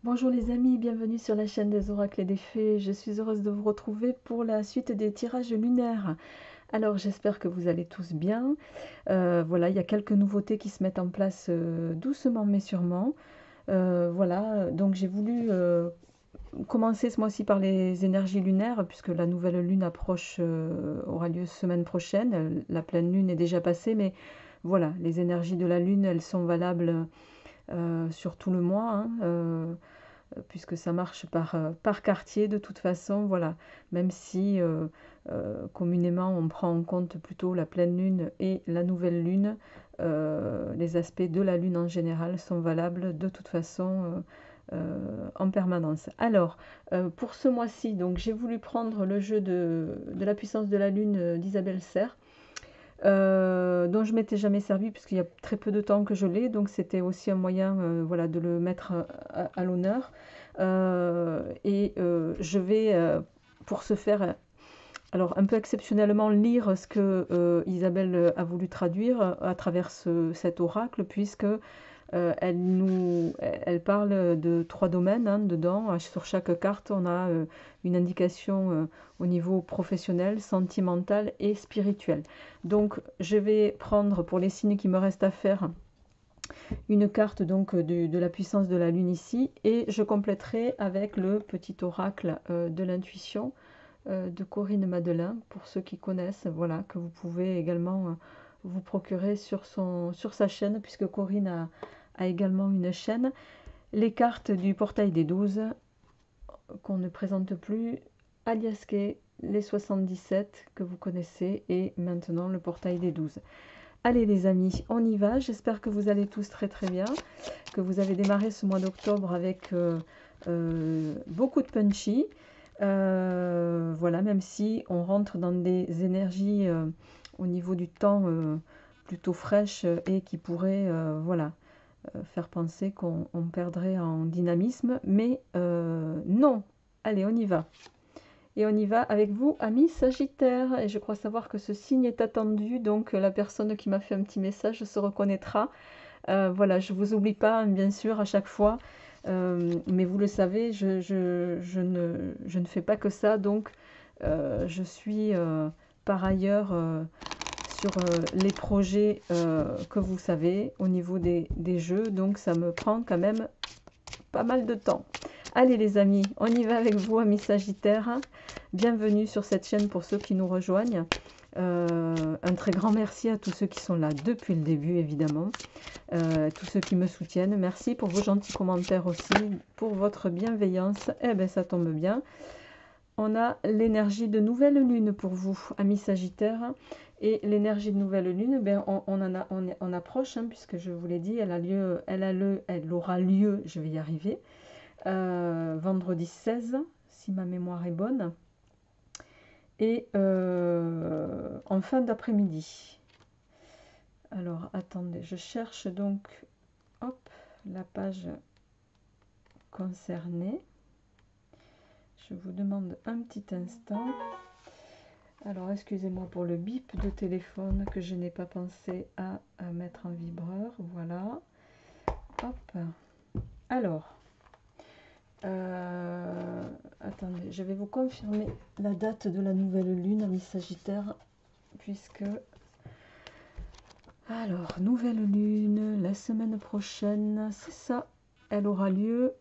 Bonjour les amis, bienvenue sur la chaîne des oracles et des fées. Je suis heureuse de vous retrouver pour la suite des tirages lunaires. Alors j'espère que vous allez tous bien. Voilà, il y a quelques nouveautés qui se mettent en place doucement mais sûrement. Voilà, donc j'ai voulu commencer ce mois-ci par les énergies lunaires puisque la nouvelle lune approche, aura lieu semaine prochaine. La pleine lune est déjà passée, mais voilà, les énergies de la lune, elles sont valables sur tout le mois, hein, puisque ça marche par quartier de toute façon, voilà. Même si communément on prend en compte plutôt la pleine lune et la nouvelle lune, les aspects de la lune en général sont valables de toute façon en permanence. Alors, pour ce mois-ci, donc j'ai voulu prendre le jeu de la puissance de la lune d'Isabelle Serre, dont je m'étais jamais servi puisqu'il y a très peu de temps que je l'ai, donc c'était aussi un moyen voilà, de le mettre à l'honneur. Je vais, pour ce faire, alors un peu exceptionnellement, lire ce que Isabelle a voulu traduire à travers cet oracle, puisque elle parle de trois domaines hein, dedans. Sur chaque carte, on a une indication au niveau professionnel, sentimental et spirituel. Donc, je vais prendre pour les signes qui me restent à faire une carte donc de la puissance de la lune ici, et je compléterai avec le petit oracle de l'intuition de Corinne Madelin, pour ceux qui connaissent, voilà, que vous pouvez également vous procurer sur sa chaîne, puisque Corinne a également une chaîne. Les cartes du portail des 12, qu'on ne présente plus, Aliasquet, les 77 que vous connaissez, et maintenant le portail des 12. Allez les amis, on y va. J'espère que vous allez tous très très bien, que vous avez démarré ce mois d'octobre avec beaucoup de punchy. Voilà, même si on rentre dans des énergies au niveau du temps plutôt fraîches et qui pourraient voilà, faire penser qu'on perdrait en dynamisme. Mais non, allez, on y va. Et on y va avec vous, amis Sagittaire. Et je crois savoir que ce signe est attendu, donc la personne qui m'a fait un petit message se reconnaîtra. Voilà, je ne vous oublie pas, bien sûr, à chaque fois. Mais vous le savez, je ne fais pas que ça. Donc, je suis par ailleurs sur les projets que vous savez au niveau des jeux. Donc, ça me prend quand même pas mal de temps. Allez les amis, on y va avec vous, amis Sagittaires. Bienvenue sur cette chaîne pour ceux qui nous rejoignent. Un très grand merci à tous ceux qui sont là depuis le début, évidemment. Tous ceux qui me soutiennent. Merci pour vos gentils commentaires aussi, pour votre bienveillance. Eh bien, ça tombe bien. On a l'énergie de nouvelle lune pour vous, amis Sagittaires. Et l'énergie de nouvelle lune, ben, on approche, hein, puisque je vous l'ai dit, elle aura lieu, je vais y arriver, vendredi 16, si ma mémoire est bonne, et en fin d'après-midi. Alors, attendez, je cherche donc, hop, la page concernée. Je vous demande un petit instant. Alors, excusez-moi pour le bip de téléphone que je n'ai pas pensé à mettre en vibreur. Voilà. Hop. Alors, attendez, je vais vous confirmer la date de la nouvelle lune, amis Sagittaire, puisque... Alors, nouvelle lune, la semaine prochaine, c'est ça, elle aura lieu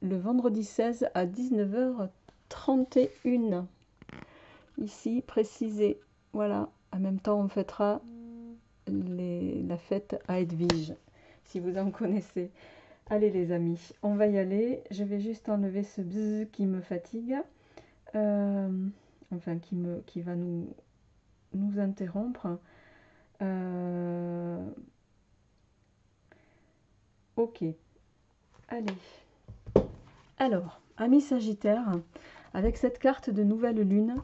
le vendredi 16 à 19h31. Ici, précisé. Voilà, en même temps, on fêtera la fête à Edwige, si vous en connaissez. Allez les amis, on va y aller. Je vais juste enlever ce bzzz qui me fatigue. Enfin, qui va nous interrompre. Ok, allez. Alors, amis Sagittaire, avec cette carte de nouvelle lune,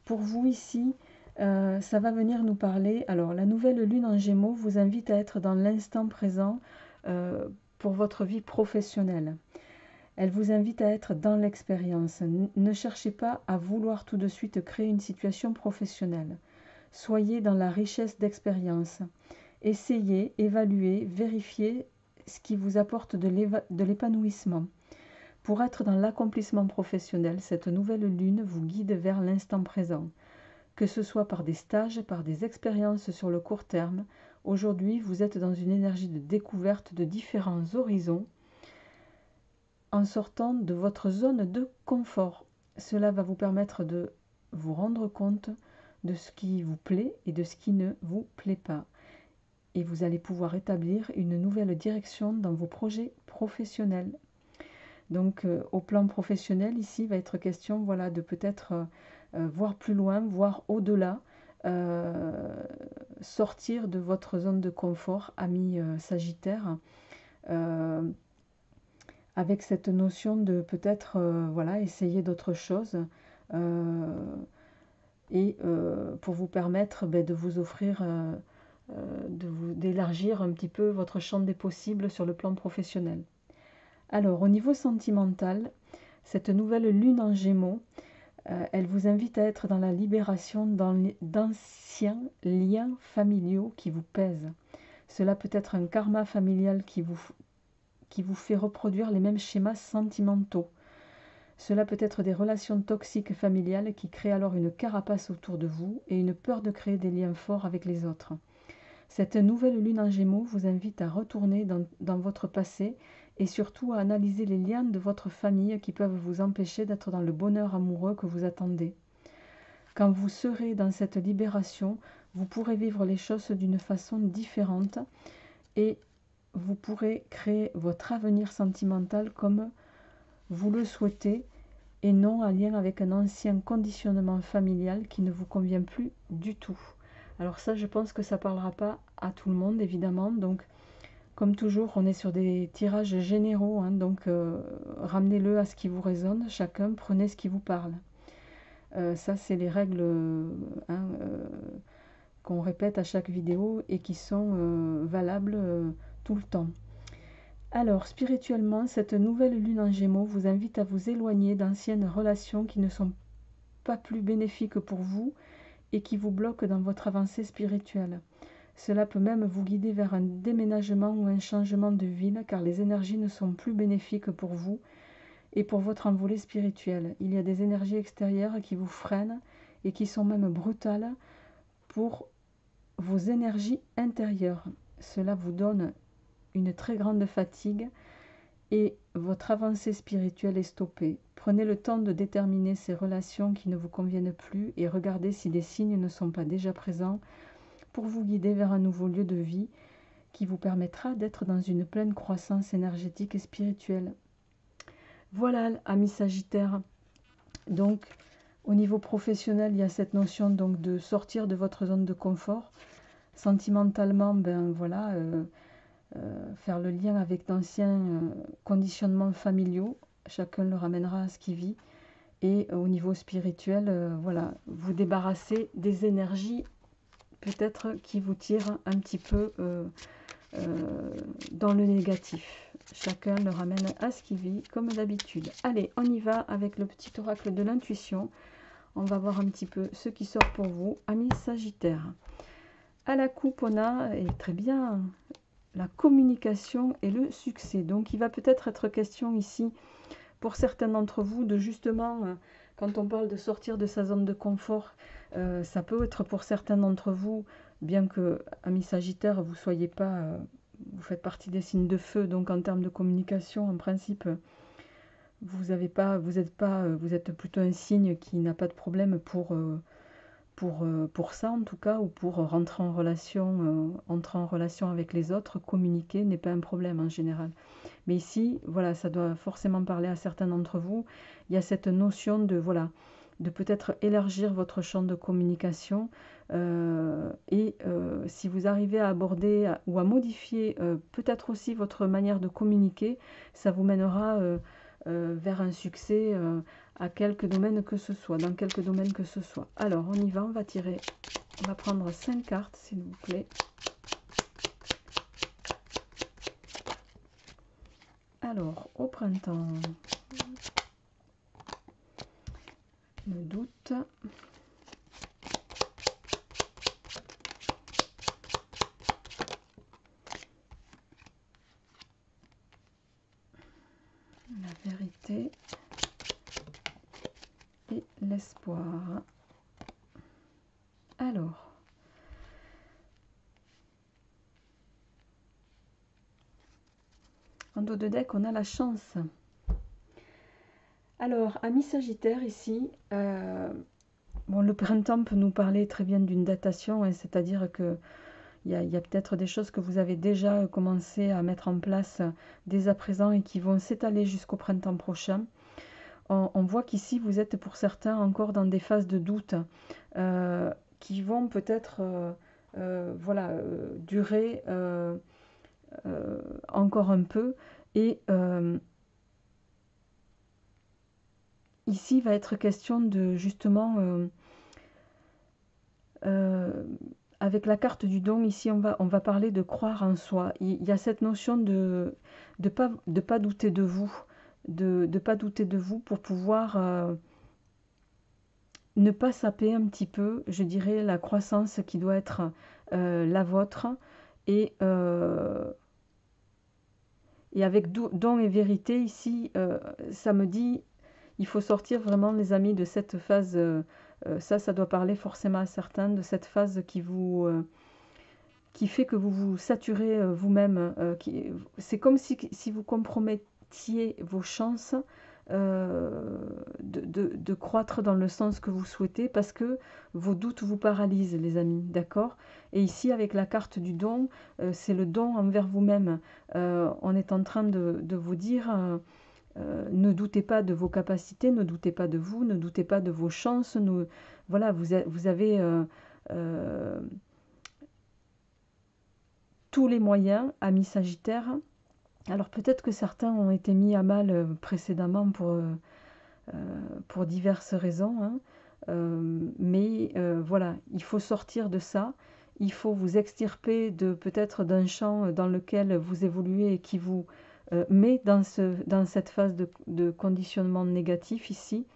pour vous ici, ça va venir nous parler. Alors, la nouvelle lune en Gémeaux vous invite à être dans l'instant présent pour votre vie professionnelle. Elle vous invite à être dans l'expérience. Ne cherchez pas à vouloir tout de suite créer une situation professionnelle. Soyez dans la richesse d'expérience. Essayez, évaluez, vérifiez ce qui vous apporte de l'épanouissement. Pour être dans l'accomplissement professionnel, cette nouvelle lune vous guide vers l'instant présent. Que ce soit par des stages, par des expériences sur le court terme, aujourd'hui vous êtes dans une énergie de découverte de différents horizons en sortant de votre zone de confort. Cela va vous permettre de vous rendre compte de ce qui vous plaît et de ce qui ne vous plaît pas. Et vous allez pouvoir établir une nouvelle direction dans vos projets professionnels. Donc au plan professionnel, ici, va être question voilà, de peut-être voir plus loin, voir au-delà, sortir de votre zone de confort, ami Sagittaire, avec cette notion de peut-être voilà, essayer d'autres choses et pour vous permettre de vous offrir, d'élargir un petit peu votre champ des possibles sur le plan professionnel. Alors, au niveau sentimental, cette nouvelle lune en Gémeaux, elle vous invite à être dans la libération d'anciens liens familiaux qui vous pèsent. Cela peut être un karma familial qui vous fait reproduire les mêmes schémas sentimentaux. Cela peut être des relations toxiques familiales qui créent alors une carapace autour de vous et une peur de créer des liens forts avec les autres. Cette nouvelle lune en Gémeaux vous invite à retourner dans votre passé et surtout à analyser les liens de votre famille qui peuvent vous empêcher d'être dans le bonheur amoureux que vous attendez. Quand vous serez dans cette libération, vous pourrez vivre les choses d'une façon différente et vous pourrez créer votre avenir sentimental comme vous le souhaitez et non en lien avec un ancien conditionnement familial qui ne vous convient plus du tout. Alors ça, je pense que ça ne parlera pas à tout le monde, évidemment. Donc, comme toujours, on est sur des tirages généraux. Donc, ramenez-le à ce qui vous résonne. Chacun, prenez ce qui vous parle. Ça, c'est les règles qu'on répète à chaque vidéo et qui sont valables tout le temps. Alors, spirituellement, cette nouvelle lune en Gémeaux vous invite à vous éloigner d'anciennes relations qui ne sont pas plus bénéfiques pour vous et qui vous bloquent dans votre avancée spirituelle. Cela peut même vous guider vers un déménagement ou un changement de ville car les énergies ne sont plus bénéfiques pour vous et pour votre envolée spirituelle. Il y a des énergies extérieures qui vous freinent et qui sont même brutales pour vos énergies intérieures. Cela vous donne une très grande fatigue et votre avancée spirituelle est stoppée. Prenez le temps de déterminer ces relations qui ne vous conviennent plus et regardez si des signes ne sont pas déjà présents pour vous guider vers un nouveau lieu de vie qui vous permettra d'être dans une pleine croissance énergétique et spirituelle. Voilà, amis Sagittaires. Donc, au niveau professionnel, il y a cette notion donc de sortir de votre zone de confort. Sentimentalement, voilà, faire le lien avec d'anciens conditionnements familiaux. Chacun le ramènera à ce qu'il vit. Et au niveau spirituel, voilà, vous débarrasser des énergies peut-être qui vous tirent un petit peu dans le négatif. Chacun le ramène à ce qu'il vit, comme d'habitude. Allez, on y va avec le petit oracle de l'intuition. On va voir un petit peu ce qui sort pour vous, amis Sagittaires. À la coupe, on a, et très bien, la communication et le succès. Donc, il va peut-être être question ici, pour certains d'entre vous, de justement, quand on parle de sortir de sa zone de confort, ça peut être pour certains d'entre vous, bien que, amis Sagittaires, vous soyez pas, vous faites partie des signes de feu, donc en termes de communication, en principe, vous êtes plutôt un signe qui n'a pas de problème pour ça en tout cas, ou pour rentrer en relation avec les autres. Communiquer n'est pas un problème en général. Mais ici, voilà, ça doit forcément parler à certains d'entre vous. Il y a cette notion de, voilà, de peut-être élargir votre champ de communication si vous arrivez à aborder ou à modifier peut-être aussi votre manière de communiquer, ça vous mènera vers un succès à quelque domaine que ce soit, dans quelque domaine que ce soit. Alors, on y va, on va prendre 5 cartes, s'il vous plaît. Alors, au printemps, le doute, La vérité et l'espoir. Alors, en dos de deck, on a la chance. Alors, amis Sagittaire, ici, bon, le printemps peut nous parler très bien d'une datation, hein, c'est-à-dire que il y a peut-être des choses que vous avez déjà commencé à mettre en place dès à présent et qui vont s'étaler jusqu'au printemps prochain. On voit qu'ici, vous êtes pour certains encore dans des phases de doute qui vont peut-être voilà, durer encore un peu. Et ici, il va être question de justement... avec la carte du don, ici, on va parler de croire en soi. Il y a cette notion de pas douter de vous, de pas douter de vous pour pouvoir ne pas saper un petit peu, je dirais, la croissance qui doit être la vôtre. Et, et avec don et vérité, ici, ça me dit, il faut sortir vraiment, les amis, de cette phase... ça doit parler forcément à certains, de cette phase qui fait que vous vous saturez vous-même. C'est comme si vous compromettiez vos chances de croître dans le sens que vous souhaitez parce que vos doutes vous paralysent, les amis, d'accord? Et ici, avec la carte du don, c'est le don envers vous-même. On est en train de vous dire... ne doutez pas de vos capacités, ne doutez pas de vous, ne doutez pas de vos chances. Voilà, vous avez tous les moyens, amis Sagittaire. Alors peut-être que certains ont été mis à mal précédemment pour diverses raisons, hein. Mais voilà, il faut sortir de ça. Il faut vous extirper de peut-être d'un champ dans lequel vous évoluez et qui vous met dans cette phase de conditionnement négatif ici.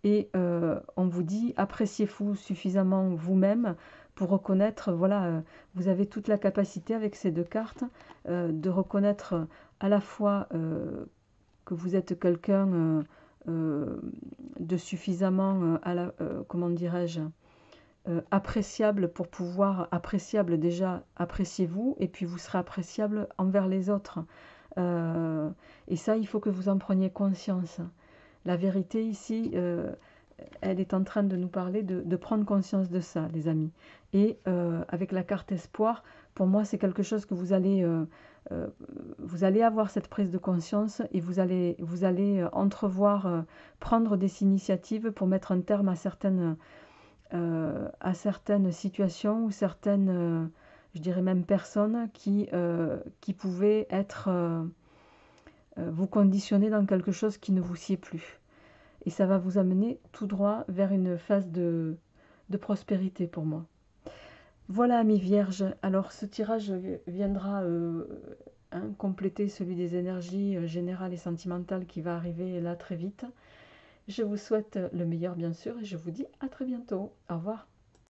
Et on vous dit, appréciez-vous suffisamment vous-même pour reconnaître, voilà, vous avez toute la capacité avec ces deux cartes de reconnaître à la fois que vous êtes quelqu'un de suffisamment, comment dirais-je, appréciable pour pouvoir, appréciable déjà, appréciez-vous, et puis vous serez appréciable envers les autres. Et ça, il faut que vous en preniez conscience. La vérité ici, elle est en train de nous parler de prendre conscience de ça, les amis. Et avec la carte espoir, pour moi, c'est quelque chose que vous allez avoir cette prise de conscience et vous allez entrevoir, prendre des initiatives pour mettre un terme à certaines situations ou certaines, je dirais même personnes qui pouvaient être vous conditionner dans quelque chose qui ne vous sied plus. Et ça va vous amener tout droit vers une phase de prospérité pour moi. Voilà, amis vierges. Alors ce tirage viendra compléter celui des énergies générales et sentimentales qui va arriver là très vite. Je vous souhaite le meilleur bien sûr et je vous dis à très bientôt. Au revoir.